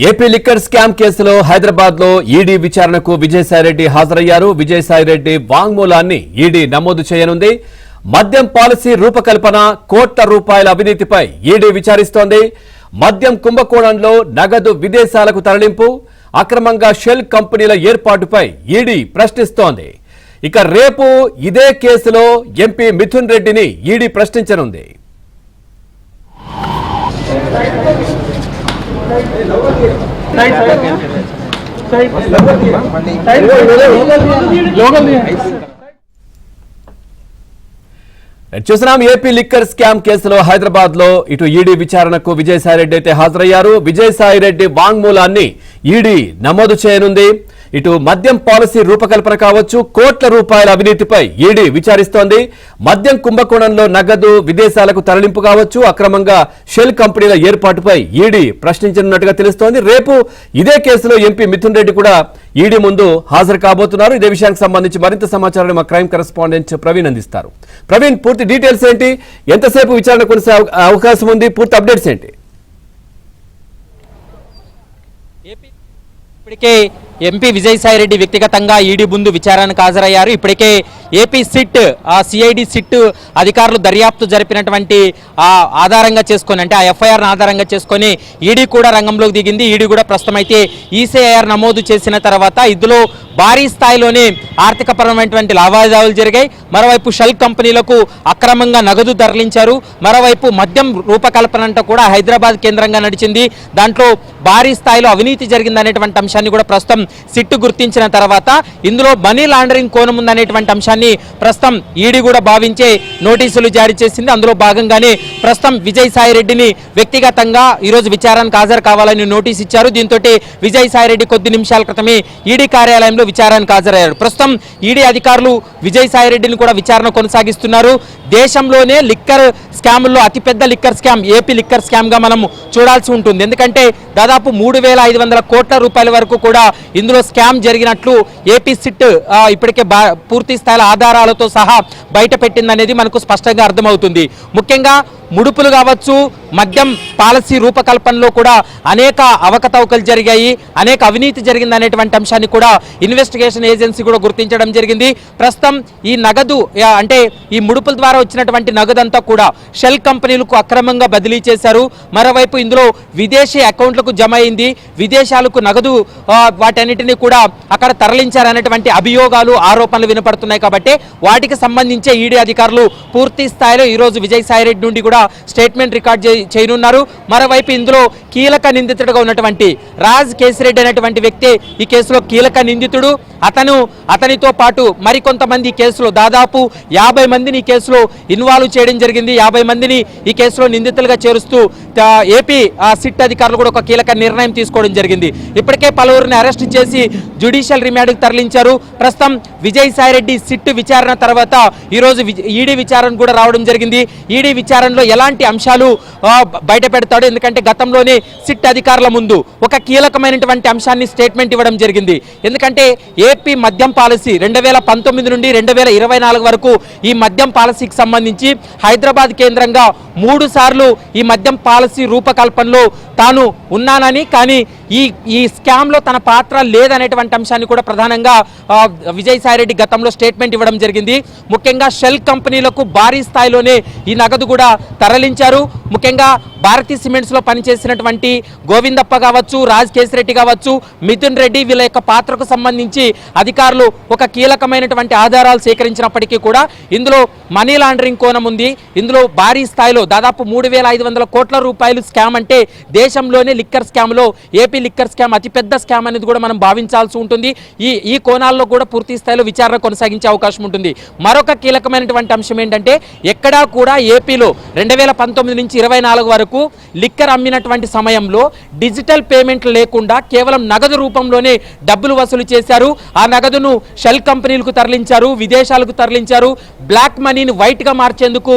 AP liquor scam కేసులో హైదరాబాద్ లో ED విచారణకు విజయసాయిరెడ్డి హాజరయ్యారు. విజయసాయిరెడ్డి వాంగ్మూలాన్ని ఈడీ నమోదు చేయనుంది. మద్యం పాలసీ రూపకల్పన, కోట్ల రూపాయల అవినీతిపై ఈడీ విచారిస్తోంది. మద్యం కుంభకోణంలో నగదు విదేశాలకు తరలింపు, అక్రమంగా షెల్ కంపెనీల ఏర్పాటుపై ఈడీ ప్రశ్నిస్తోంది. ఇక రేపు ఇదే కేసులో ఎంపీ మిథున్ రెడ్డిని ఈడీ ప్రశ్నించనుంది. చూస్తున్నాం ఏపీ లిక్కర్ స్కామ్ కేసులో హైదరాబాద్ లో ఇటు ఈడీ విచారణకు విజయసాయిరెడ్డి అయితే హాజరయ్యారు. విజయసాయిరెడ్డి వాంగ్మూలాన్ని ఈడీ నమోదు చేయనుంది. ఇటు మద్యం పాలసీ రూపకల్పన కావచ్చు, కోట్ల రూపాయల అవినీతిపై ఈడీ విచారిస్తోంది. మద్యం కుంభకోణంలో నగదు విదేశాలకు తరలింపు కావచ్చు, అక్రమంగా షెల్ కంపెనీల ఏర్పాటుపై ఈడీ ప్రశ్నించనున్నట్టుగా తెలుస్తోంది. రేపు ఇదే కేసులో ఎంపీ మిథున్ రెడ్డి కూడా ఈడీ ముందు హాజరు కాబోతున్నారు. ఇదే విషయానికి సంబంధించి మరింత సమాచారాన్ని మా క్రైమ్ కరెస్పాండెంట్ ప్రవీణ్ అందిస్తారు. ప్రవీణ్, పూర్తి డీటెయిల్స్ ఏంటి? ఎంతసేపు విచారణ కొనసాగే అవకాశం ఉంది? పూర్తి అప్డేట్స్ ఏంటి? ఇప్పటికే ఎంపీ విజయసాయిరెడ్డి వ్యక్తిగతంగా ఈడీ ముందు విచారణకు హాజరయ్యారు. ఇప్పటికే ఏపీ సిట్ సిఐడి సిట్ అధికారులు దర్యాప్తు జరిపినటువంటి ఆధారంగా చేసుకొని, అంటే ఆ ఎఫ్ఐఆర్ను ఆధారంగా చేసుకొని ఈడీ కూడా రంగంలోకి దిగింది. ఈడీ కూడా ప్రస్తుతం అయితే ఈసీఐఆర్ నమోదు చేసిన తర్వాత ఇందులో భారీ స్థాయిలోనే ఆర్థికపరమైనటువంటి లావాదేవీలు జరిగాయి. మరోవైపు షెల్ కంపెనీలకు అక్రమంగా నగదు తరలించారు. మరోవైపు మద్యం రూపకల్పన అంతా కూడా హైదరాబాద్ కేంద్రంగా నడిచింది. దాంట్లో భారీ స్థాయిలో అవినీతి జరిగిందనేటువంటి అంశాన్ని కూడా ప్రస్తుతం సిట్ గుర్తించిన తర్వాత ఇందులో మనీ లాండరింగ్ కోణం ఉందనేటువంటి అంశాన్ని ప్రస్తుతం ఈడీ కూడా భావించే నోటీసులు జారీ చేసింది. అందులో భాగంగానే ప్రస్తుతం విజయసాయిరెడ్డిని వ్యక్తిగతంగా ఈరోజు విచారణకు హాజరు కావాలని నోటీస్ ఇచ్చారు. దీంతో విజయసాయిరెడ్డి కొద్ది నిమిషాల క్రితమే ఈడీ కార్యాలయంలో విచారణకు హాజరయ్యారు. ప్రస్తుతం ఈడీ అధికారులు విజయసాయిరెడ్డిని కూడా విచారణ కొనసాగిస్తున్నారు. దేశంలోనే లిక్కర్ స్కామ్లో అతిపెద్ద liquor scam AP liquor scam గా మనం చూడాల్సి ఉంటుంది. ఎందుకంటే దాదాపు 3,500 కోట్ల రూపాయల వరకు కూడా ఇందులో స్కామ్ జరిగినట్లు ఏపీ సిట్ ఇప్పటికే పూర్తి స్థాయిల ఆధారాలతో సహా బయట పెట్టిందనేది మనకు స్పష్టంగా అర్థమవుతుంది. ముఖ్యంగా ముడుపులు కావచ్చు, మద్యం పాలసీ రూపకల్పనలో కూడా అనేక అవకతవకలు జరిగాయి, అనేక అవినీతి జరిగిందనేటువంటి అంశాన్ని కూడా ఇన్వెస్టిగేషన్ ఏజెన్సీ కూడా గుర్తించడం జరిగింది. ప్రస్తుతం ఈ నగదు, అంటే ఈ ముడుపుల ద్వారా వచ్చినటువంటి నగదంతా కూడా షెల్ కంపెనీలకు అక్రమంగా బదిలీ చేశారు. మరోవైపు ఇందులో విదేశీ అకౌంట్లకు జమ అయింది, విదేశాలకు నగదు వాటన్నిటినీ కూడా అక్కడ తరలించారనేటువంటి అభియోగాలు, ఆరోపణలు వినపడుతున్నాయి. కాబట్టి వాటికి సంబంధించే ఈడీ అధికారులు పూర్తి స్థాయిలో ఈరోజు విజయసాయిరెడ్డి నుండి కూడా స్టేట్మెంట్ రికార్డ్ చేయనున్నారు. మరోవైపు ఇందులో కీలక నిందితుడిగా ఉన్నటువంటి రాజ్ కేసిరెడ్డి అనేటువంటి వ్యక్తి ఈ కేసులో కీలక నిందితుడు. అతనితో పాటు మరికొంతమంది ఈ కేసులో దాదాపు 50 మందిని ఈ కేసులో ఇన్వాల్వ్ చేయడం జరిగింది. 50 మందిని ఈ కేసులో నిందితులుగా చేరుస్తూ ఏపీ సిట్ అధికారులు కూడా ఒక కీలక నిర్ణయం తీసుకోవడం జరిగింది. ఇప్పటికే పలువురిని అరెస్ట్ చేసి జ్యుడిషియల్ రిమాండ్కు తరలించారు. ప్రస్తుతం విజయసాయిరెడ్డి సిట్ విచారణ తర్వాత ఈరోజు ఈడీ విచారణ కూడా రావడం జరిగింది. ఈడీ విచారణలో ఎలాంటి అంశాలు బయట పెడతాడు? ఎందుకంటే గతంలోనే సిట్ అధికారుల ముందు ఒక కీలకమైనటువంటి అంశాన్ని స్టేట్మెంట్ ఇవ్వడం జరిగింది. ఎందుకంటే ఏపీ మద్యం పాలసీ 2019 నుండి 2024 వరకు ఈ మద్యం పాలసీకి సంబంధించి హైదరాబాద్ కేంద్రంగా 3 సార్లు ఈ మద్యం పాలసీ రూపకల్పనలో తాను ఉన్నానని, కానీ ఈ స్కామ్లో తన పాత్ర లేదనేటువంటి అంశాన్ని కూడా ప్రధానంగా విజయసాయిరెడ్డి గతంలో స్టేట్మెంట్ ఇవ్వడం జరిగింది. ముఖ్యంగా షెల్ కంపెనీలకు భారీ స్థాయిలోనే ఈ నగదు కూడా తరలించారు. ముఖ్యంగా భారతీ సిమెంట్స్లో పనిచేసినటువంటి గోవిందప్ప కావచ్చు, రాజ్ కేసిరెడ్డి కావచ్చు, మిథున్ రెడ్డి, వీళ్ళ యొక్క పాత్రకు సంబంధించి అధికారులు ఒక కీలకమైనటువంటి ఆధారాలు సేకరించినప్పటికీ కూడా ఇందులో మనీ లాండరింగ్ కోణం ఉంది. ఇందులో భారీ స్థాయిలో దాదాపు 3,500 కోట్ల రూపాయలు స్కామ్. అంటే దేశంలోనే లిక్కర్ స్కామ్లో ఏపీ లిక్కర్ స్కామ్ అతిపెద్ద స్కామ్ అనేది కూడా మనం భావించాల్సి ఉంటుంది. ఈ కోణాల్లో కూడా పూర్తి స్థాయిలో విచారణ కొనసాగించే అవకాశం ఉంటుంది. మరొక కీలకమైనటువంటి అంశం ఏంటంటే ఎక్కడా కూడా ఏపీలో 2019 నుంచి 24 వరకు లిక్కర్ అమ్మినటువంటి సమయంలో డిజిటల్ పేమెంట్లు లేకుండా కేవలం నగదు రూపంలోనే డబ్బులు వసూలు చేశారు. ఆ నగదును షెల్ కంపెనీలకు తరలించారు, విదేశాలకు తరలించారు. బ్లాక్ మనీని వైట్ గా మార్చేందుకు